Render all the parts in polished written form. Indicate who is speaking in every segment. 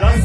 Speaker 1: 10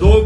Speaker 1: 2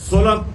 Speaker 1: 16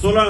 Speaker 1: 16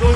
Speaker 1: 2